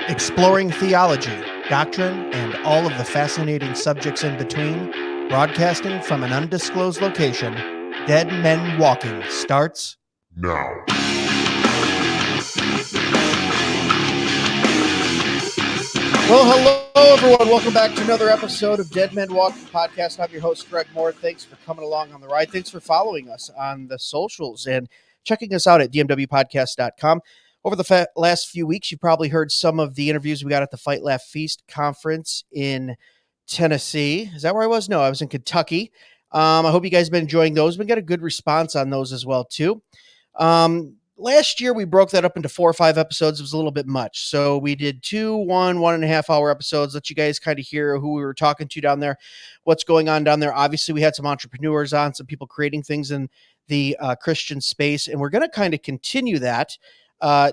Exploring theology, doctrine, and all of the fascinating subjects in between, broadcasting from an undisclosed location, Dead Men Walking starts now. Well, hello, everyone. Welcome back to another episode of Dead Men Walking Podcast. I'm your host, Greg Moore. Thanks for coming along on the ride. Thanks for following us on the socials and checking us out at DMWpodcast.com. Over the last few weeks, you've probably heard some of the interviews we got at the Fight Laugh Feast conference in Tennessee. Is that where I was? No, I was in Kentucky. I hope you guys have been enjoying those. We got a good response on those as well, too. Last year, we broke that up into 4 or 5 episodes. It was a little bit much. So we did 1.5 hour episodes. Let you guys kind of hear who we were talking to down there, what's going on down there. Obviously, we had some entrepreneurs on, some people creating things in the Christian space. And we're going to kind of continue that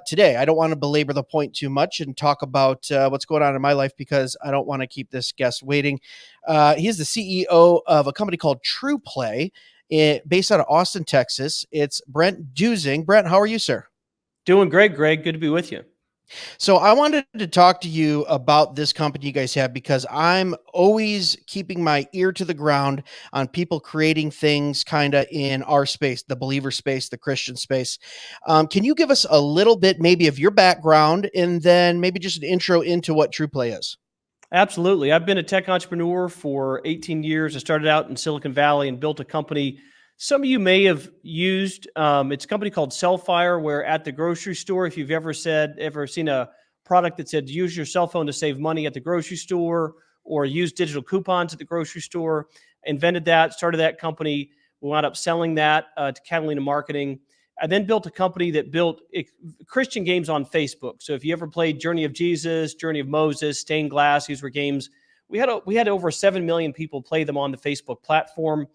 today. I don't want to belabor the point too much and talk about what's going on in my life because I don't want to keep this guest waiting. He's the CEO of a company called TruPlay. Based out of Austin, Texas. It's Brent Dusing. Brent, how are you, sir? Doing great, Greg. Good to be with you. So I wanted to talk to you about this company you guys have because I'm always keeping my ear to the ground on people creating things kind of in our space, the believer space, the Christian space. Can you give us a little bit maybe of your background and then maybe just an intro into what TruPlay is? Absolutely. I've been a tech entrepreneur for 18 years. I started out in Silicon Valley and built a company some of you may have used. It's a company called Cellfire, where at the grocery store, if you've ever seen a product that said use your cell phone to save money at the grocery store or use digital coupons at the grocery store, invented that, started that company. We wound up selling that to Catalina Marketing. I then built a company that built Christian games on Facebook. So if you ever played Journey of Jesus, Journey of Moses, Stained Glass, these were games. We had over 7 million people play them on the Facebook platform,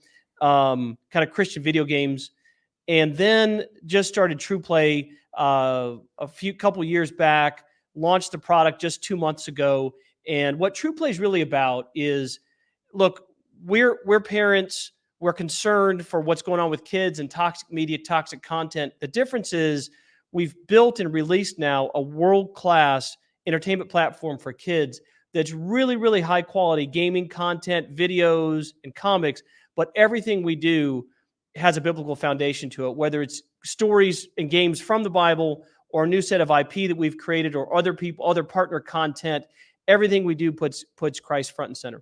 kind of Christian video games. And then just started TruPlay couple years back, launched the product just 2 months ago. And what TruPlay is really about is, look, we're parents. We're concerned for what's going on with kids and toxic media, toxic content. The difference is we've built and released now a world-class entertainment platform for kids that's really, really high quality gaming content, videos, and comics. But everything we do has a biblical foundation to it, whether it's stories and games from the Bible or a new set of IP that we've created or other partner content. Everything we do puts Christ front and center.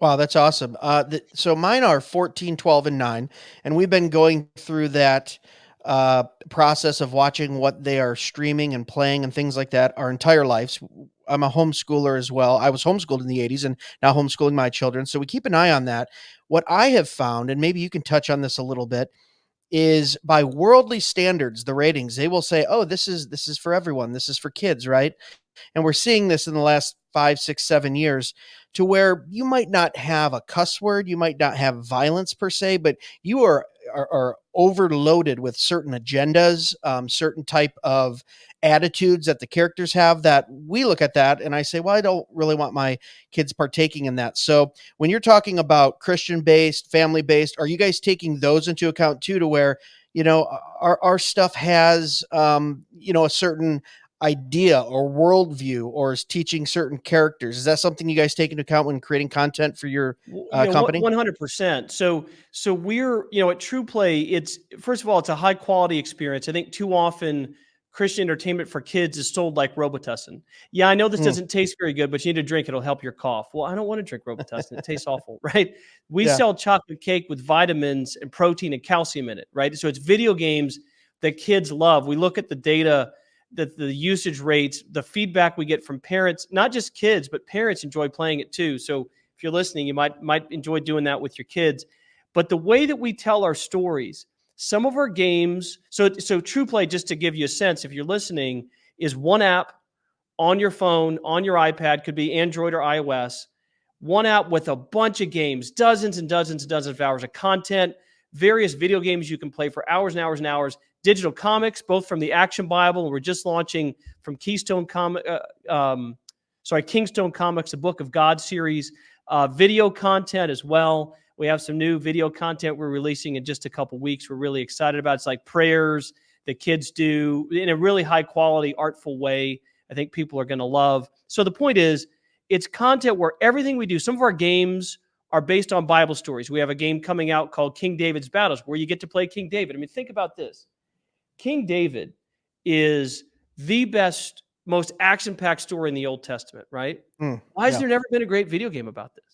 Wow, that's awesome. So mine are 14, 12, and 9, and we've been going through that process of watching what they are streaming and playing and things like that our entire lives. I'm a homeschooler as well. I was homeschooled in the 80s and now homeschooling my children. So we keep an eye on that. What I have found, and maybe you can touch on this a little bit, is by worldly standards, the ratings, they will say, oh, this is for everyone. This is for kids, right? And we're seeing this in the last 5, 6, 7 years to where you might not have a cuss word, you might not have violence per se, but you are overloaded with certain agendas, certain type of attitudes that the characters have that we look at that and I say, well, I don't really want my kids partaking in that. So when you're talking about Christian-based, family-based, are you guys taking those into account too, to where, our stuff has, a certain idea or worldview or is teaching certain characters? Is that something you guys take into account when creating content for your company? 100%. So we're, at TruPlay, it's, first of all, it's a high quality experience. I think too often Christian entertainment for kids is sold like Robitussin. Yeah, I know this doesn't taste very good, but you need to drink it. It'll help your cough. Well, I don't want to drink Robitussin. It tastes awful, right? We sell chocolate cake with vitamins and protein and calcium in it, right? So it's video games that kids love. We look at the data, the usage rates, the feedback we get from parents, not just kids, but parents enjoy playing it too. So if you're listening, you might enjoy doing that with your kids. But the way that we tell our stories, some of our games, so TruPlay, just to give you a sense, if you're listening, is one app on your phone, on your iPad, could be Android or iOS, one app with a bunch of games, dozens and dozens and dozens of hours of content, various video games you can play for hours and hours and hours, digital comics, both from the Action Bible, and we're just launching from Keystone Comics, the Book of God series, video content as well. We have some new video content we're releasing in just a couple weeks. We're really excited about. It's like prayers that kids do in a really high quality, artful way. I think people are going to love. So the point is, it's content where everything we do, some of our games are based on Bible stories. We have a game coming out called King David's Battles, where you get to play King David. I mean, think about this. King David is the best, most action-packed story in the Old Testament, right? Why has Yeah. there never been a great video game about this?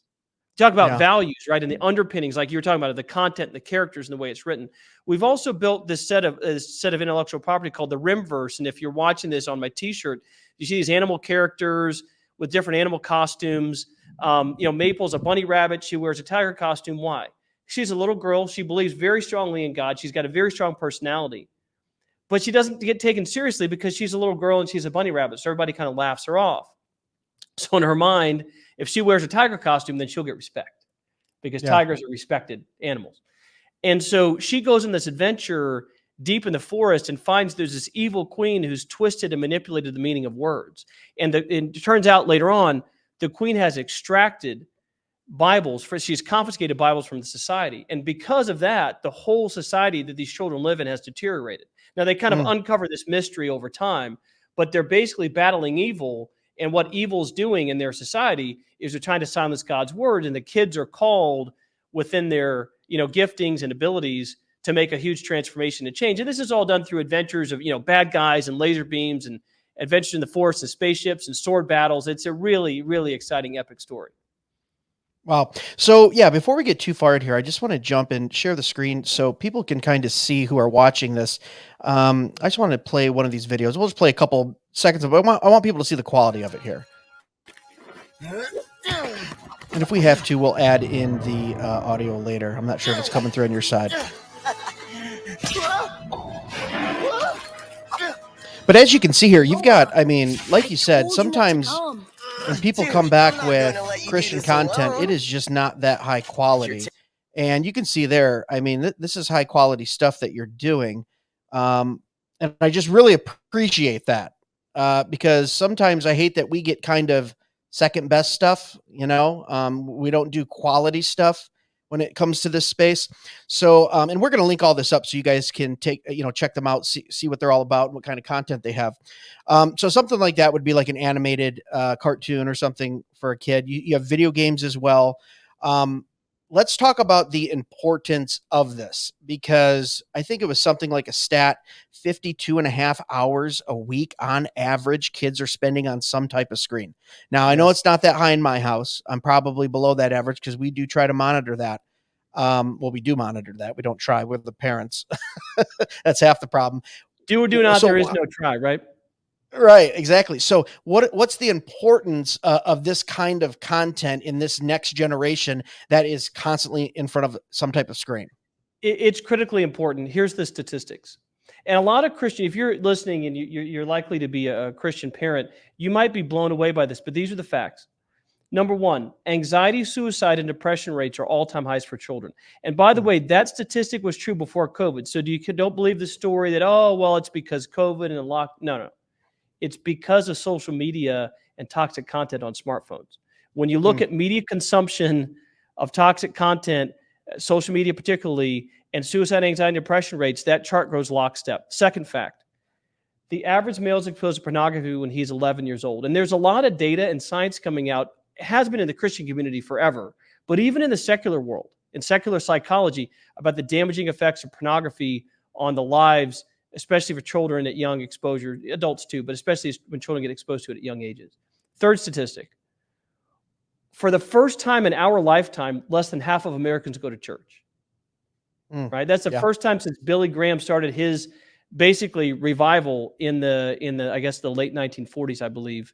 Talk about Yeah. values, right? And the underpinnings, like you were talking about, the content, the characters, and the way it's written. We've also built this set of intellectual property called the Rimverse. And if you're watching this on my T-shirt, you see these animal characters with different animal costumes. Maple's a bunny rabbit. She wears a tiger costume. Why? She's a little girl. She believes very strongly in God. She's got a very strong personality, but she doesn't get taken seriously because she's a little girl and she's a bunny rabbit. So everybody kind of laughs her off. So in her mind, if she wears a tiger costume, then she'll get respect because tigers are respected animals. And so she goes on this adventure deep in the forest and finds there's this evil queen who's twisted and manipulated the meaning of words. And it turns out later on, the queen has extracted Bibles, she's confiscated Bibles from the society. And because of that, the whole society that these children live in has deteriorated. Now, they kind of uncover this mystery over time, but they're basically battling evil. And what evil's doing in their society is they're trying to silence God's word, and the kids are called within their, giftings and abilities to make a huge transformation and change. And this is all done through adventures of, bad guys and laser beams and adventures in the forest and spaceships and sword battles. It's a really, really exciting epic story. Wow. So yeah, before we get too far in here, I just want to jump and share the screen so people can kind of see who are watching this. I just want to play one of these videos. We'll just play a couple seconds of it. I want people to see the quality of it here. And if we have to, we'll add in the audio later. I'm not sure if it's coming through on your side. But as you can see here, you've got, like you said, sometimes when people come back with Christian content, it is just not that high quality. And you can see there, this is high quality stuff that you're doing. And I just really appreciate that because sometimes I hate that we get kind of second best stuff, we don't do quality stuff when it comes to this space. So, and we're going to link all this up so you guys can check them out, see what they're all about, what kind of content they have. So something like that would be like an animated cartoon or something for a kid. You have video games as well. Let's talk about the importance of this, because I think it was something like a stat, 52.5 hours a week on average kids are spending on some type of screen. Now, I know it's not that high in my house. I'm probably below that average because we do try to monitor that. We do monitor that. We don't try with the parents. That's half the problem. Do or do not, there is no try, right? Right, exactly. So what's the importance of this kind of content in this next generation that is constantly in front of some type of screen? It's critically important. Here's the statistics. And a lot of Christian, if you're listening and you're likely to be a Christian parent, you might be blown away by this, but these are the facts. Number one, anxiety, suicide, and depression rates are all-time highs for children. And by the way, that statistic was true before COVID. So don't believe the story that, it's because COVID and No. It's because of social media and toxic content on smartphones. When you look at media consumption of toxic content, social media particularly, and suicide, anxiety, and depression rates, that chart goes lockstep. Second fact, the average male is exposed to pornography when he's 11 years old. And there's a lot of data and science coming out. It has been in the Christian community forever, but even in the secular world, in secular psychology, about the damaging effects of pornography on the lives, especially for children at young exposure, adults too, but especially when children get exposed to it at young ages. Third statistic, for the first time in our lifetime, less than half of Americans go to church, right? That's the first time since Billy Graham started his basically revival in the I guess the late 1940s, I believe.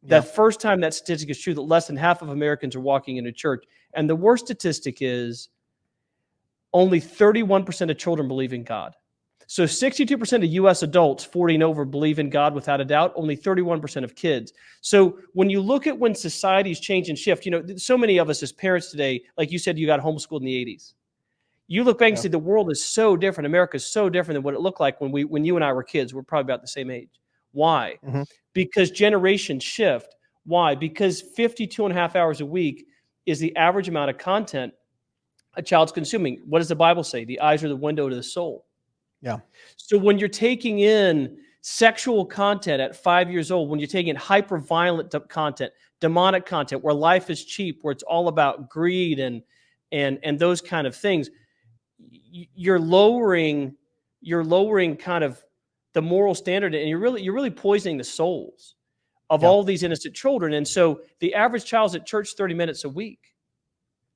That first time that statistic is true, that less than half of Americans are walking into church. And the worst statistic is only 31% of children believe in God. So 62% of U.S. adults 40 and over believe in God without a doubt, only 31% of kids. So when you look at when societies change and shift, so many of us as parents today, like you said, you got homeschooled in the 80s. You look back and see the world is so different. America is so different than what it looked like when you and I were kids. We're probably about the same age. Why? Because generations shift. Why? Because 52.5 hours a week is the average amount of content a child's consuming. What does the Bible say? The eyes are the window to the soul. Yeah. So when you're taking in sexual content at 5 years old, when you're taking hyper violent content, demonic content, where life is cheap, where it's all about greed and those kind of things, you're lowering kind of the moral standard, and you're really poisoning the souls of Yeah. all these innocent children. And so the average child's at church 30 minutes a week,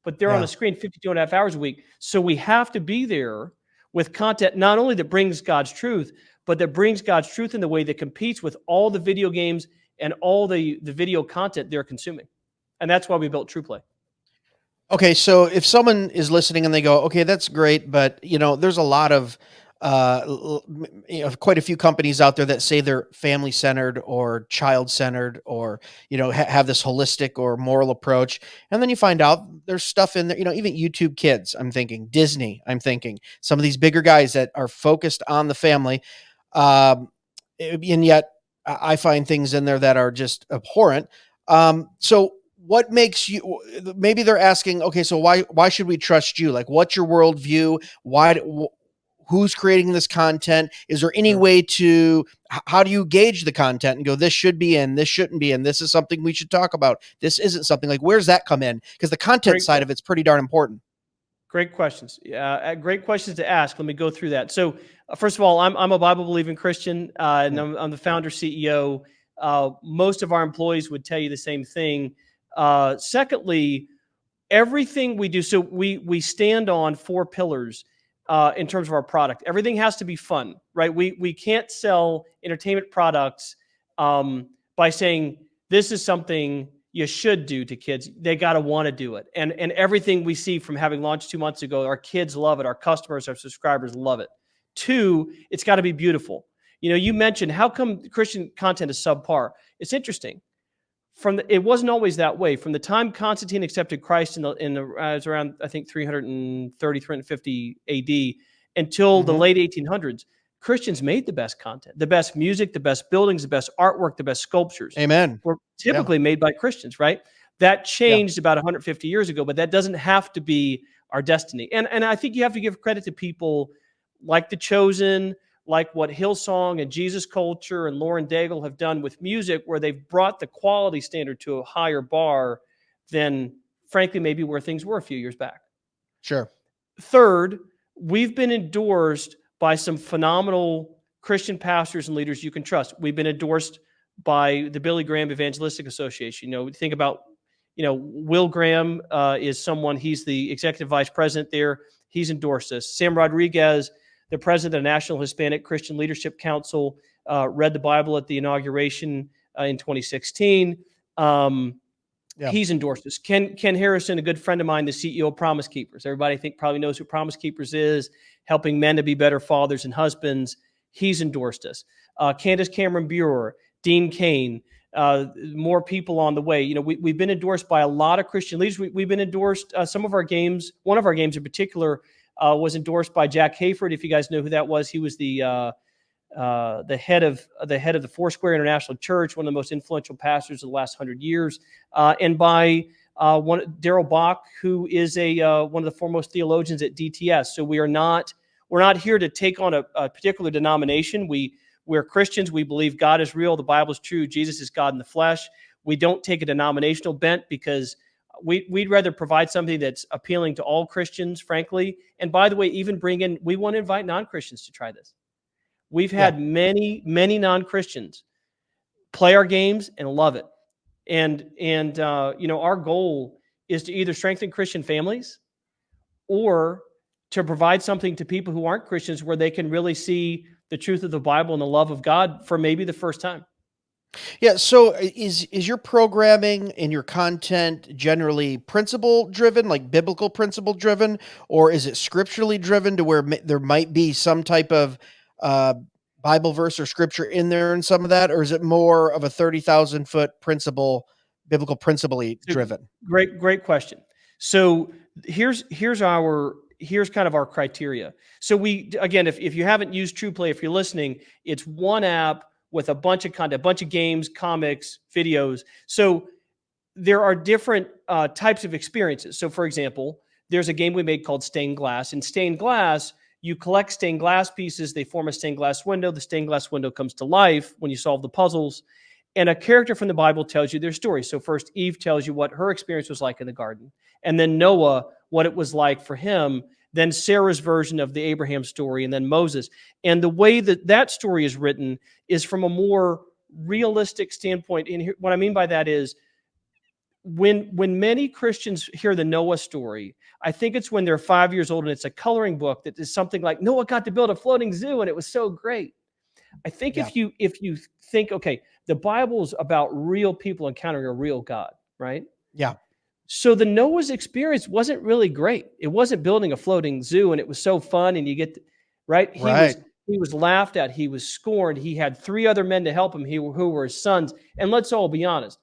but they're on Yeah. a screen 52.5 hours a week. So we have to be there with content not only that brings God's truth, but that brings God's truth in the way that competes with all the video games and all the video content they're consuming. And that's why we built TruPlay. Okay, so if someone is listening and they go, "Okay, that's great, but there's a lot of, quite a few companies out there that say they're family centered or child centered, or have this holistic or moral approach," and then you find out there's stuff in there, even YouTube Kids. I'm thinking Disney. I'm thinking some of these bigger guys that are focused on the family, and yet I find things in there that are just abhorrent. So what makes you, maybe they're asking, okay, so why should we trust you? Like, what's your worldview? Who's creating this content? Is there any Sure. way to, how do you gauge the content and go, this should be in, this shouldn't be in, this is something we should talk about, this isn't something? Like, where's that come in? Because the content side of it's pretty darn important. Great questions. Great questions to ask. Let me go through that. So, first of all, I'm a Bible believing Christian, and I'm the founder CEO. Most of our employees would tell you the same thing. Secondly, everything we do, so we stand on 4 pillars in terms of our product. Everything has to be fun, right? We can't sell entertainment products by saying this is something you should do to kids. They got to want to do it. And everything we see from having launched 2 months ago, our kids love it. Our customers, our subscribers love it. 2, it's got to be beautiful. You mentioned, how come Christian content is subpar? It's interesting. It wasn't always that way. From the time Constantine accepted Christ it was around, I think, 330, 350 AD until the late 1800s, Christians made the best content, the best music, the best buildings, the best artwork, the best sculptures Amen. were typically made by Christians, right? That Yeah. changed about 150 years ago, but that doesn't have to be our destiny. And I think you have to give credit to people like The Chosen, like what Hillsong and Jesus Culture and Lauren Daigle have done with music, where they've brought the quality standard to a higher bar than, frankly, maybe where things were a few years back. Sure. Third, we've been endorsed by some phenomenal Christian pastors and leaders you can trust. We've been endorsed by the Billy Graham Evangelistic Association. Think about, Will Graham is someone, he's the executive vice president there. He's endorsed us. Sam Rodriguez, the president of the National Hispanic Christian Leadership Council, read the Bible at the inauguration in 2016. Yeah. He's endorsed us. Ken Harrison, a good friend of mine, the CEO of Promise Keepers. Everybody, I think, probably knows who Promise Keepers is, helping men to be better fathers and husbands. He's endorsed us. Candace Cameron Bure, Dean Cain, more people on the way. We've been endorsed by a lot of Christian leaders. We've been endorsed. Some of our games, one of our games in particular, was endorsed by Jack Hayford. If you guys know who that was, he was the head of the Foursquare International Church, one of the most influential pastors of the last 100 years, and by Daryl Bach, who is one of the foremost theologians at DTS. So we're not here to take on a particular denomination. We're Christians. We believe God is real. The Bible is true. Jesus is God in the flesh. We don't take a denominational bent because we'd rather provide something that's appealing to all Christians, frankly. And by the way, we want to invite non-Christians to try this. We've had many, many non-Christians play our games and love it. And our goal is to either strengthen Christian families or to provide something to people who aren't Christians where they can really see the truth of the Bible and the love of God for maybe the first time. Yeah. So is your programming and your content generally principle driven, like biblical principle driven, or is it scripturally driven to where there might be some type of uh, Bible verse or scripture in there and some of that, or is it more of a 30,000 foot biblical principle driven? Great question. So here's kind of our criteria. So again, if you haven't used TruPlay, if you're listening, it's one app with a bunch of content, a bunch of games, comics, videos. So there are different types of experiences. So for example, there's a game we made called Stained Glass. In Stained Glass, You collect stained glass pieces, they form a stained glass window. The stained glass window comes to life when you solve the puzzles. And a character from the Bible tells you their story. So first, Eve tells you what her experience was like in the garden. And then Noah, what it was like for him. Then Sarah's version of the Abraham story, and then Moses. And the way that that story is written is from a more realistic standpoint. And what I mean by that is when many Christians hear the Noah story, I think it's when they're 5 years old and it's a coloring book that is something like Noah got to build a floating zoo and it was so great. I think Yeah. if you think, okay, the Bible's about real people encountering a real God, right? Yeah. So the Noah's experience wasn't really great. It wasn't building a floating zoo and it was so fun and you get right. Right. He was laughed at. He was scorned. He had 3 other men to help him who were his sons. And let's all be honest.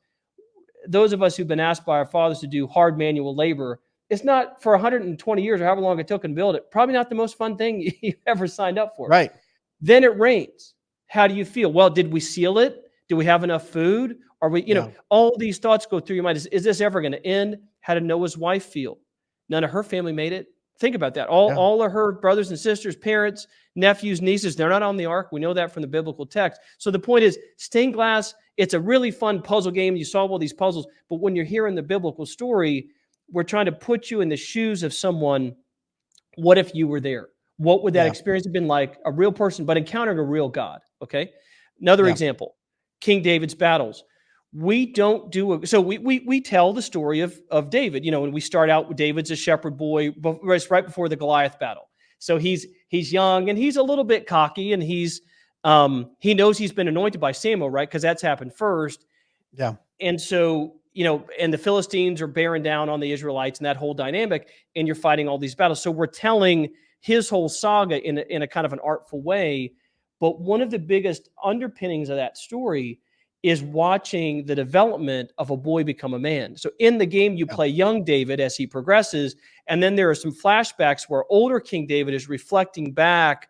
Those of us who've been asked by our fathers to do hard manual labor, it's not for 120 years or however long it took to build it. Probably not the most fun thing you ever signed up for. Right. Then it rains. How do you feel? Well, did we seal it? Do we have enough food? Are we, all these thoughts go through your mind. Is this ever going to end? How did Noah's wife feel? None of her family made it. Think about that. All of her brothers and sisters, parents, nephews, nieces, they're not on the ark. We know that from the biblical text. So the point is, stained glass, it's a really fun puzzle game. You solve all these puzzles. But when you're hearing the biblical story, we're trying to put you in the shoes of someone. What if you were there? What would that experience have been like? A real person, but encountering a real God. Okay. Another example, King David's battles. We don't do so we tell the story of David. When we start out with David's a shepherd boy, right before the Goliath battle. So he's young and he's a little bit cocky and he knows he's been anointed by Samuel, right? Because that's happened first. Yeah. And so, and the Philistines are bearing down on the Israelites and that whole dynamic, and you're fighting all these battles. So we're telling his whole saga in a kind of an artful way. But one of the biggest underpinnings of that story is watching the development of a boy become a man. So in the game, you play young David as he progresses, and then there are some flashbacks where older King David is reflecting back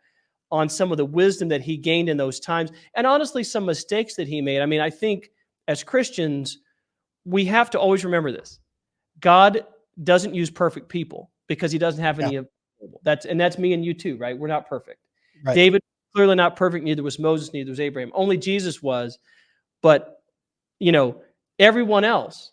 on some of the wisdom that he gained in those times, and honestly, some mistakes that he made. I mean, I think as Christians, we have to always remember this. God doesn't use perfect people because he doesn't have any of that's me and you too, right? We're not perfect. Right. David, clearly not perfect. Neither was Moses, neither was Abraham. Only Jesus was. But, everyone else,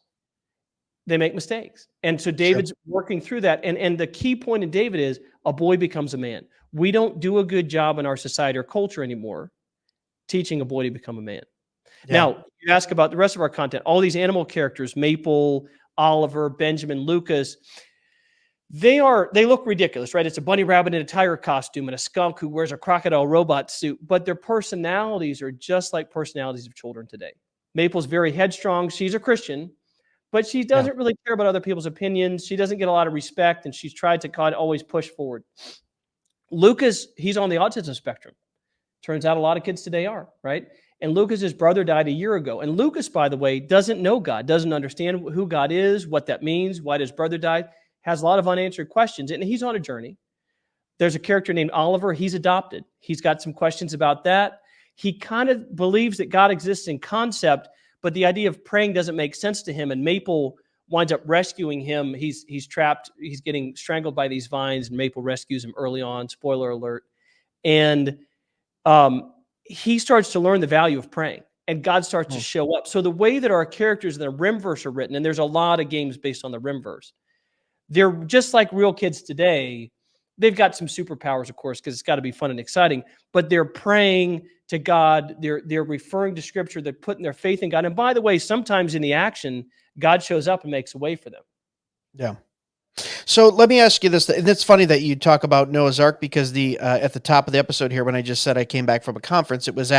they make mistakes. And so David's working through that. And the key point in David is a boy becomes a man. We don't do a good job in our society or culture anymore teaching a boy to become a man. Yeah. Now, you ask about the rest of our content. All these animal characters, Maple, Oliver, Benjamin, Lucas, they look ridiculous, right? It's a bunny rabbit in a tiger costume and a skunk who wears a crocodile robot suit, but their personalities are just like personalities of children today. Maple's very headstrong. She's a Christian, but she doesn't really care about other people's opinions. She doesn't get a lot of respect, and she's tried to always push forward. Lucas, he's on the autism spectrum. Turns out a lot of kids today are, right? And Lucas's brother died a year ago. And Lucas, by the way, doesn't know God, doesn't understand who God is, what that means, why his brother died. Has a lot of unanswered questions, and he's on a journey. There's a character named Oliver. He's adopted. He's got some questions about that. He kind of believes that God exists in concept, but the idea of praying doesn't make sense to him, and Maple winds up rescuing him. He's trapped. He's getting strangled by these vines, and Maple rescues him early on. Spoiler alert. And he starts to learn the value of praying, and God starts to show up. So the way that our characters in the Rimverse are written, and there's a lot of games based on the Rimverse, they're just like real kids today. They've got some superpowers, of course, because it's got to be fun and exciting, but they're praying to God. They're referring to Scripture. They're putting their faith in God. And by the way, sometimes in the action, God shows up and makes a way for them. Yeah. So let me ask you this. And it's funny that you talk about Noah's Ark because at the top of the episode here, when I just said I came back from a conference, it was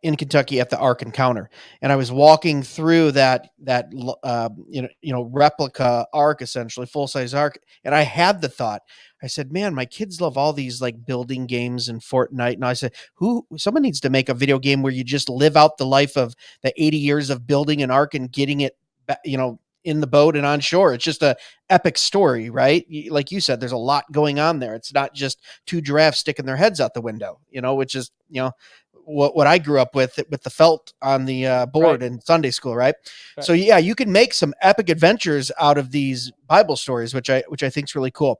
in Kentucky at the Ark Encounter, and I was walking through that replica Ark, essentially full size Ark, and I had the thought. I said, "Man, my kids love all these like building games and Fortnite." And I said, someone needs to make a video game where you just live out the life of the 80 years of building an Ark and getting it, in the boat and on shore. It's just a epic story, right? Like you said, there's a lot going on there. It's not just 2 giraffes sticking their heads out the window, which is, what I grew up with the felt on the board in Sunday school, right? So yeah, you can make some epic adventures out of these Bible stories, which I think is really cool.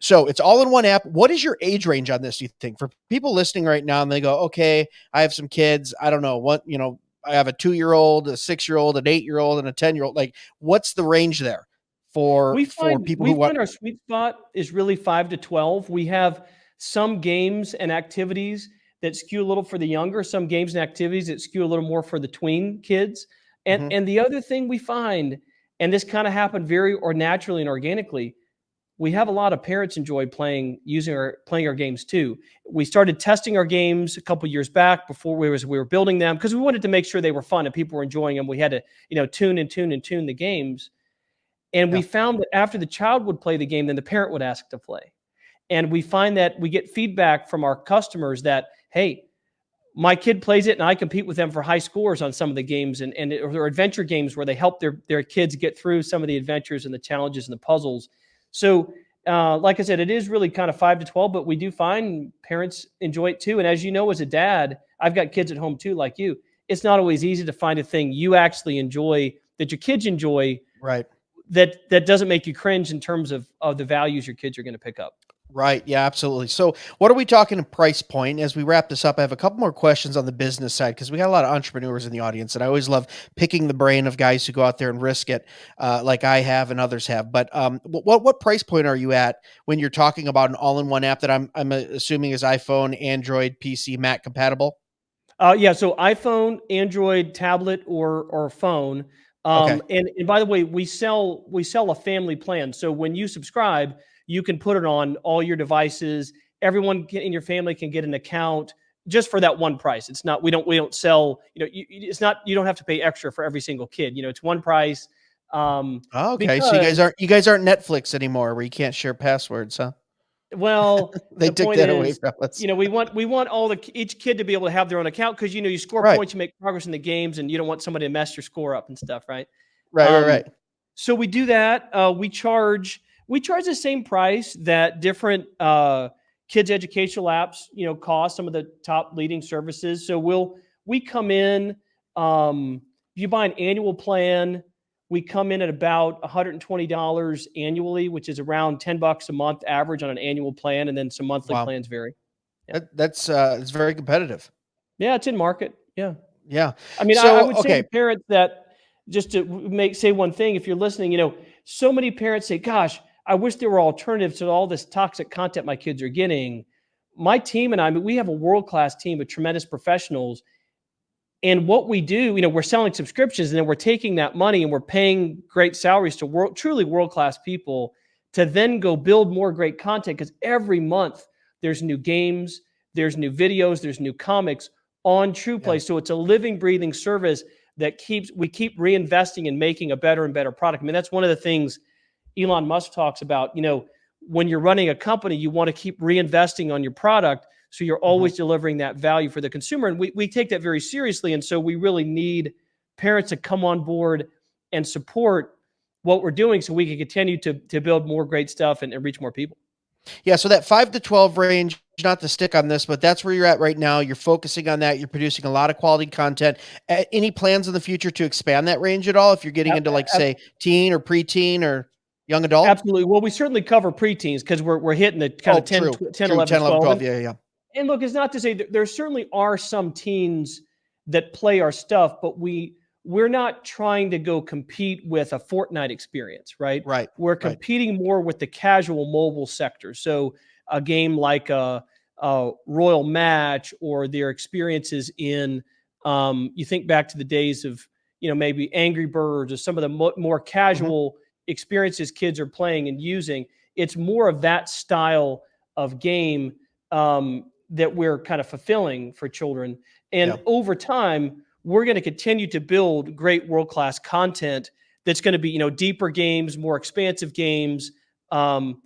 So it's all in one app. What is your age range on this, do you think? For people listening right now and they go, okay, I have some kids. I don't know what, I have a 2-year-old, a 6-year-old, an 8-year-old, and a 10-year-old. Like, what's the range there for people We who want? find our sweet spot is really 5 to 12. We have some games and activities that skew a little for the younger, some games and activities that skew a little more for the tween kids. And Mhm. and the other thing we find, and this kind of happened very or naturally and organically, we have a lot of parents enjoy playing our games too. We started testing our games a couple years back before we were building them because we wanted to make sure they were fun and people were enjoying them. We had to, tune the games. And we Yeah. found that after the child would play the game, then the parent would ask to play. And we find that we get feedback from our customers that, hey, my kid plays it and I compete with them for high scores on some of the games and or adventure games where they help their kids get through some of the adventures and the challenges and the puzzles. So, like I said, it is really kind of 5 to 12, but we do find parents enjoy it too. And as you know, as a dad, I've got kids at home too, like you. It's not always easy to find a thing you actually enjoy that your kids enjoy Right. that doesn't make you cringe in terms of the values your kids are going to pick up. Right. Yeah, absolutely. So, what are we talking price point? As we wrap this up, I have a couple more questions on the business side because we got a lot of entrepreneurs in the audience, and I always love picking the brain of guys who go out there and risk it, like I have and others have. But what price point are you at when you're talking about an all-in-one app that I'm assuming is iPhone, Android, PC, Mac compatible? Yeah, so iPhone, Android, tablet, or phone. Okay. And by the way, we sell a family plan. So when you subscribe, you can put it on all your devices. In your family can get an account just for that one price. It's not we don't sell. It's not you don't have to pay extra for every single kid. It's one price. Oh, okay. So Because you guys aren't Netflix anymore, where you can't share passwords, huh? Well, They the took point that away is, from us. we want each kid to be able to have their own account because you score Right. points, you make progress in the games, and you don't want somebody to mess your score up and stuff, right? Right. Right. Um, Right. so we do that. We charge the same price that different kids educational apps cost. Some of the top leading services. So we come in. If you buy an annual plan, we come in at about $120 annually, which is around $10 a month average on an annual plan, and then some monthly Wow. plans vary. Yeah, That's it's very competitive. yeah, it's in market. Yeah. Yeah. I mean, I So, would say to okay. parents that just to say one thing, if you're listening, so many parents say, "Gosh, I wish there were alternatives to all this toxic content my kids are getting." My team and I mean, we have a world class team of tremendous professionals, and what we do, we're selling subscriptions, and then we're taking that money and we're paying great salaries to truly world class people to then go build more great content because every month there's new games, there's new videos, there's new comics on Yeah. TruPlay. So it's a living, breathing service that we keep reinvesting and making a better and better product. I mean, that's one of the things Elon Musk talks about. When you're running a company, you want to keep reinvesting on your product so you're Mhm. always delivering that value for the consumer. And we take that very seriously. And so we really need parents to come on board and support what we're doing so we can continue to build more great stuff and reach more people. Yeah, so that 5 to 12 range, not to stick on this, but that's where you're at right now. You're focusing on that. You're producing a lot of quality content. Any plans in the future to expand that range at all if you're getting into, like, say, teen or preteen or young adult? Absolutely. Well, we certainly cover preteens because we're hitting the kind Oh, of 10, true. 10, True. 11, 10, 11, 12. 12. Yeah, yeah, yeah. And look, it's not to say that there certainly are some teens that play our stuff, but we're not trying to go compete with a Fortnite experience, right? Right. We're Right. competing more with the casual mobile sector. So a game like a Royal Match or their experiences in you think back to the days of maybe Angry Birds or some of the more Mhm. casual experiences kids are playing and using. It's more of that style of game that we're kind of fulfilling for children. And Yeah. over time, we're going to continue to build great world class content that's going to be, deeper games, more expansive games,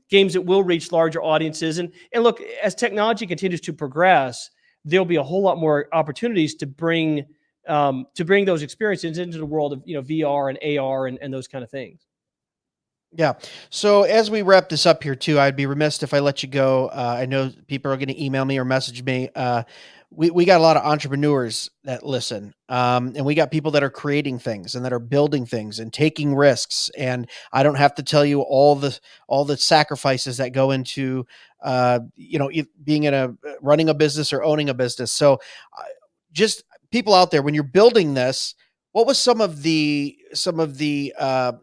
games that will reach larger audiences. And look, as technology continues to progress, there'll be a whole lot more opportunities to bring those experiences into the world of VR and AR and those kind of things. Yeah. So as we wrap this up here too, I'd be remiss if I let you go. I know people are going to email me or message me. we got a lot of entrepreneurs that listen, and we got people that are creating things and that are building things and taking risks. And I don't have to tell you all the sacrifices that go into, being in a running a business or owning a business. So, uh, just people out there, when you're building this, what was some of the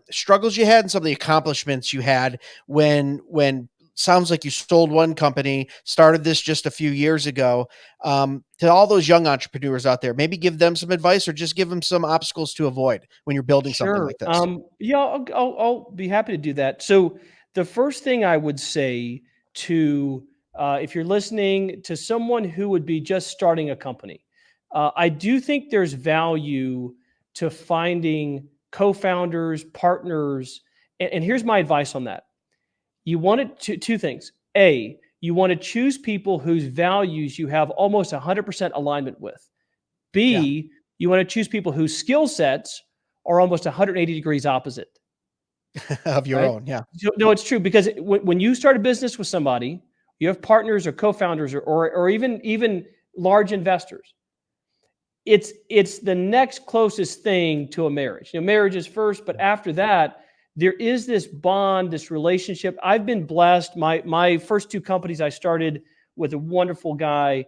struggles you had and some of the accomplishments you had when sounds like you sold one company, started this just a few years ago. To all those young entrepreneurs out there, maybe give them some advice or just give them some obstacles to avoid when you're building something Sure. like this. Yeah, I'll be happy to do that. So the first thing I would say to, if you're listening to someone who would be just starting a company, I do think there's value to finding co-founders, partners, and here's my advice on that. You want it to two things. A, you want to choose people whose values you have almost 100% alignment with. Yeah. B, you want to choose people whose skill sets are almost 180 degrees opposite, Of your right? own. Yeah. So, no, it's true because when you start a business with somebody, you have partners or co-founders or even large investors. It's the next closest thing to a marriage. Marriage is first, but after that, there is this bond, this relationship. I've been blessed. My first two companies I started with a wonderful guy.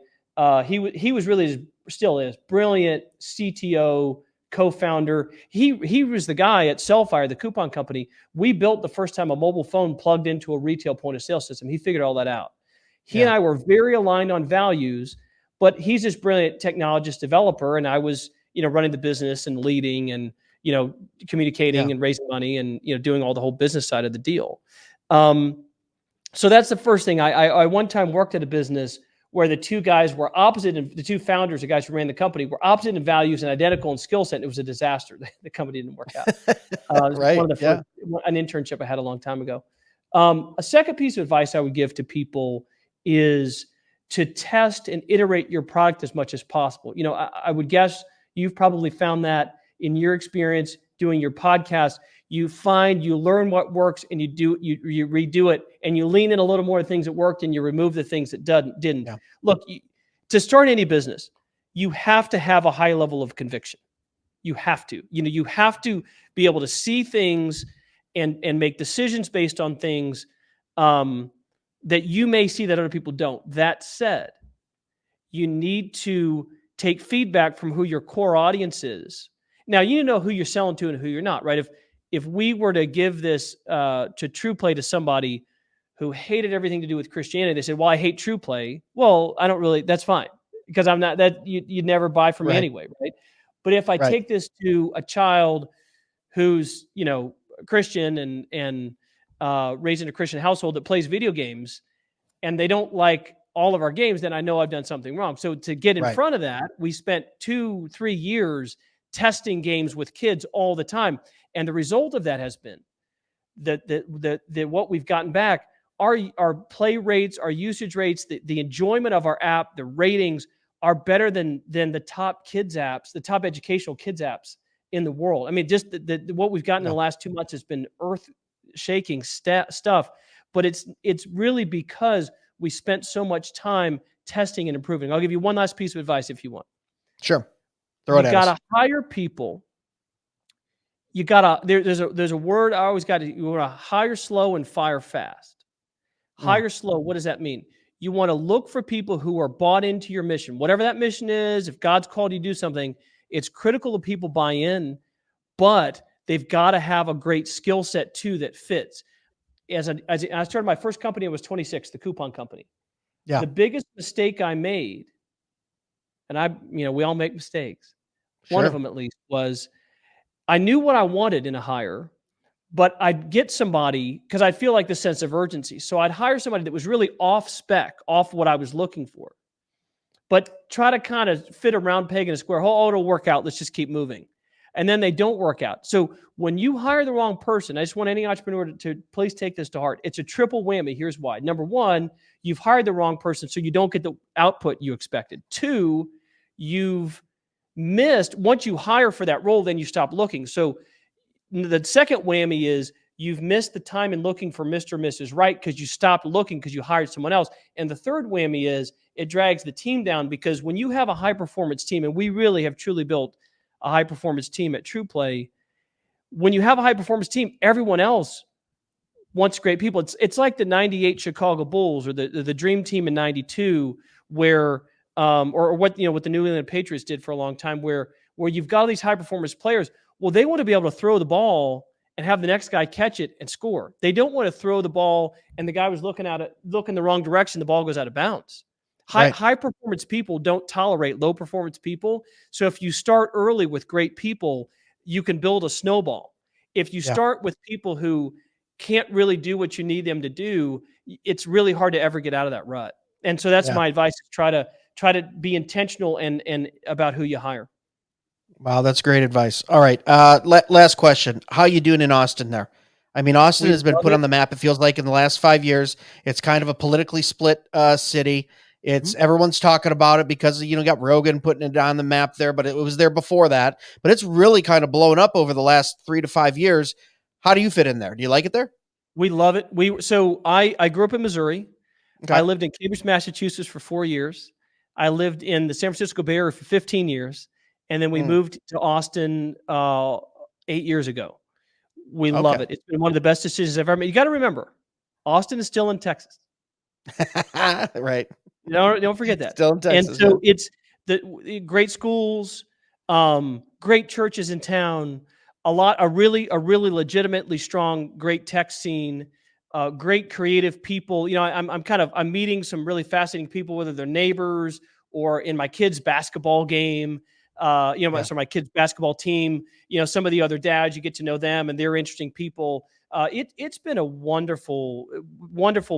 He was really, still is, brilliant CTO, co-founder. He was the guy at Cellfire, the coupon company. We built the first time a mobile phone plugged into a retail point of sale system. He figured all that out. He and Yeah. I were very aligned on values, but he's this brilliant technologist developer, and I was, running the business and leading and, Yeah. communicating and raising money and, doing all the whole business side of the deal. So that's the first thing. I one time worked at a business where the two guys were opposite, and the two founders, the guys who ran the company, were opposite in values and identical in skill set. And it was a disaster. The company didn't work out. It was Right. one of the Yeah. first, an internship I had a long time ago. A second piece of advice I would give to people is to test and iterate your product as much as possible. I would guess you've probably found that in your experience doing your podcast. You learn what works, and you redo it, and you lean in a little more of things that worked, and you remove the things that didn't. Yeah. Look, to start any business, you have to have a high level of conviction. You have to. You have to be able to see things and make decisions based on things that you may see that other people don't. That said, you need to take feedback from who your core audience is. Now, you know who you're selling to and who you're not, right? If we were to give this to TruPlay to somebody who hated everything to do with Christianity, they said, "Well, I hate TruPlay." Well, I don't really. That's fine because I'm not that you'd never buy from me Right. anyway, right? But if I Right. take this to a child who's Christian and raised in a Christian household that plays video games, and they don't like all of our games, then I know I've done something wrong. So to get in Right. front of that, we spent 2-3 years testing games with kids all the time. And the result of that has been that what we've gotten back, our play rates, our usage rates, the enjoyment of our app, the ratings are better than the top kids apps, the top educational kids apps in the world. I mean, just what we've gotten in Yeah. the last 2 months has been earth-shaking stuff. But it's really because we spent so much time testing and improving. I'll give you one last piece of advice if you want. Sure. Throw You it at us. gotta hire people. You gotta there's a word I always got to, you want to hire slow and fire fast. Mm. Hire slow. What does that mean? You want to look for people who are bought into your mission, whatever that mission is. If God's called you to do something, it's critical that people buy in, but they've got to have a great skill set too that fits. As I started my first company, I was 26, the coupon company. Yeah. The biggest mistake I made, and we all make mistakes. One of Sure. them, at least, was I knew what I wanted in a hire, but I'd get somebody because I feel like the sense of urgency. So I'd hire somebody that was really off spec, off what I was looking for, but try to kind of fit a round peg in a square hole. Oh, it'll work out. Let's just keep moving. And then they don't work out. So when you hire the wrong person, I just want any entrepreneur to please take this to heart. It's a triple whammy. Here's why. Number one, you've hired the wrong person, so you don't get the output you expected. Two, you've missed, once you hire for that role, then you stop looking. So the second whammy is you've missed the time in looking for Mr. or Mrs. Right because you stopped looking because you hired someone else. And the third whammy is it drags the team down, because when you have a high performance team, and we really have truly built a high performance team at TruPlay, when you have a high performance team, everyone else wants great people. It's like the '98 Chicago Bulls or the Dream Team in '92, where or what what the New England Patriots did for a long time, where you've got all these high performance players. Well, they want to be able to throw the ball and have the next guy catch it and score. They don't want to throw the ball and the guy was looking the wrong direction, the ball goes out of bounds. Right. High performance people don't tolerate low performance people. So if you start early with great people, you can build a snowball. If you Yeah. start with people who can't really do what you need them to do, it's really hard to ever get out of that rut. And so that's Yeah. my advice: is try to be intentional and about who you hire. Wow, that's great advice. All right. Last question. How you doing in Austin there? I mean, Austin We has been love put it. on the map, it feels like, in the last 5 years. It's kind of a politically split city. It's Mhm. everyone's talking about it because got Rogan putting it on the map there, but it was there before that. But it's really kind of blown up over the last 3 to 5 years. How do you fit in there? Do you like it there? We love it. I grew up in Missouri. I Okay. lived in Cambridge, Massachusetts for 4 years. I lived in the San Francisco Bay Area for 15 years, and then we Mm, moved to Austin 8 years ago. We love okay. it. It's been one of the best decisions I've ever made. You got to remember, Austin is still in Texas. Right. Don't forget that. Still in And Texas, yeah. so it's great schools, great churches in town, a really legitimately strong, great tech scene, great creative people. I'm meeting some really fascinating people, whether they're neighbors or in my kids' basketball game. Yeah. So my kids' basketball team. Some of the other dads, you get to know them, and they're interesting people. It's been a wonderful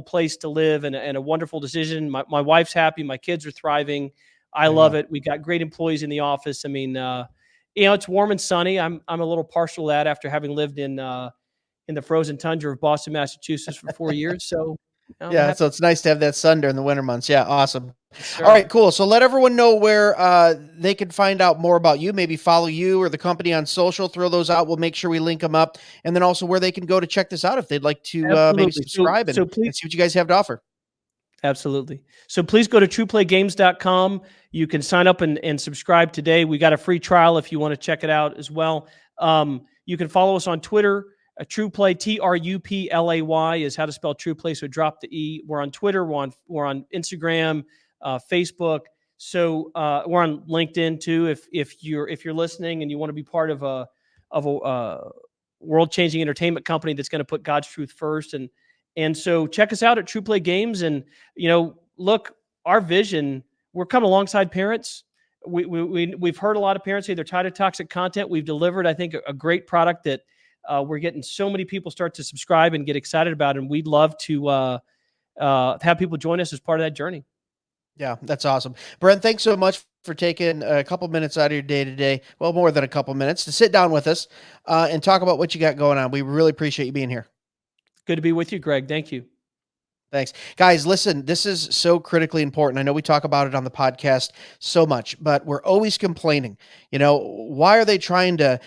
place to live, and a wonderful decision. My wife's happy. My kids are thriving. I There you love go. it. We got great employees in the office. I mean, it's warm and sunny. I'm a little partial to that after having lived in the frozen tundra of Boston, Massachusetts for 4 years. So I'm Yeah, happy. so it's nice to have that sun during the winter months. Yeah, awesome. Yes, All sir. right, cool. So let everyone know where they can find out more about you, maybe follow you or the company on social, throw those out. We'll make sure we link them up. And then also where they can go to check this out if they'd like to maybe Absolutely. So subscribe so please. and see what you guys have to offer. Absolutely. So please go to trueplaygames.com. You can sign up and subscribe today. We got a free trial if you want to check it out as well. You can follow us on Twitter. TruPlay, TRUPLAY is how to spell TruPlay. So drop the E. We're on Twitter. We're on Instagram, Facebook. So we're on LinkedIn too. If you're listening and you want to be part of a world changing entertainment company that's going to put God's truth first, and so check us out at TruPlay Games. And look, our vision. We're coming alongside parents. We've heard a lot of parents say they're tired of toxic content. We've delivered, I think, a great product that we're getting so many people start to subscribe and get excited about, and we'd love to have people join us as part of that journey. Yeah, that's awesome. Brent, thanks so much for taking a couple minutes out of your day today. Well, more than a couple minutes to sit down with us and talk about what you got going on. We really appreciate you being here. Good to be with you, Greg. Thank you. Thanks. Guys, listen, this is so critically important. I know we talk about it on the podcast so much, but we're always complaining. Why are they trying to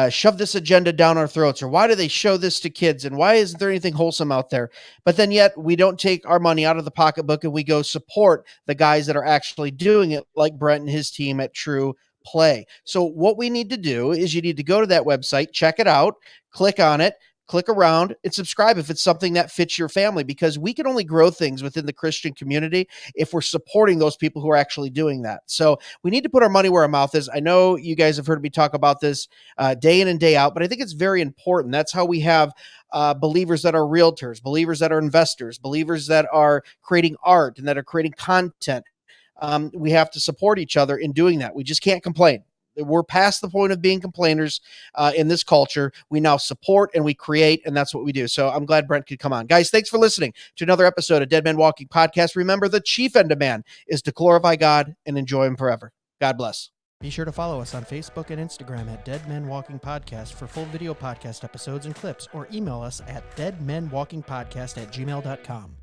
shove this agenda down our throats? Or why do they show this to kids? And why isn't there anything wholesome out there? But then yet we don't take our money out of the pocketbook and we go support the guys that are actually doing it, like Brent and his team at True Play. So what we need to do is you need to go to that website, check it out, click on it, click around and subscribe if it's something that fits your family, because we can only grow things within the Christian community if we're supporting those people who are actually doing that. So we need to put our money where our mouth is. I know you guys have heard me talk about this day in and day out, but I think it's very important. That's how we have believers that are realtors, believers that are investors, believers that are creating art and that are creating content. We have to support each other in doing that. We just can't complain. We're past the point of being complainers in this culture. We now support and we create, and that's what we do. So I'm glad Brent could come on. Guys, thanks for listening to another episode of Dead Men Walking Podcast. Remember, the chief end of man is to glorify God and enjoy him forever. God bless. Be sure to follow us on Facebook and Instagram at Dead Men Walking Podcast for full video podcast episodes and clips, or email us at deadmenwalkingpodcast@gmail.com.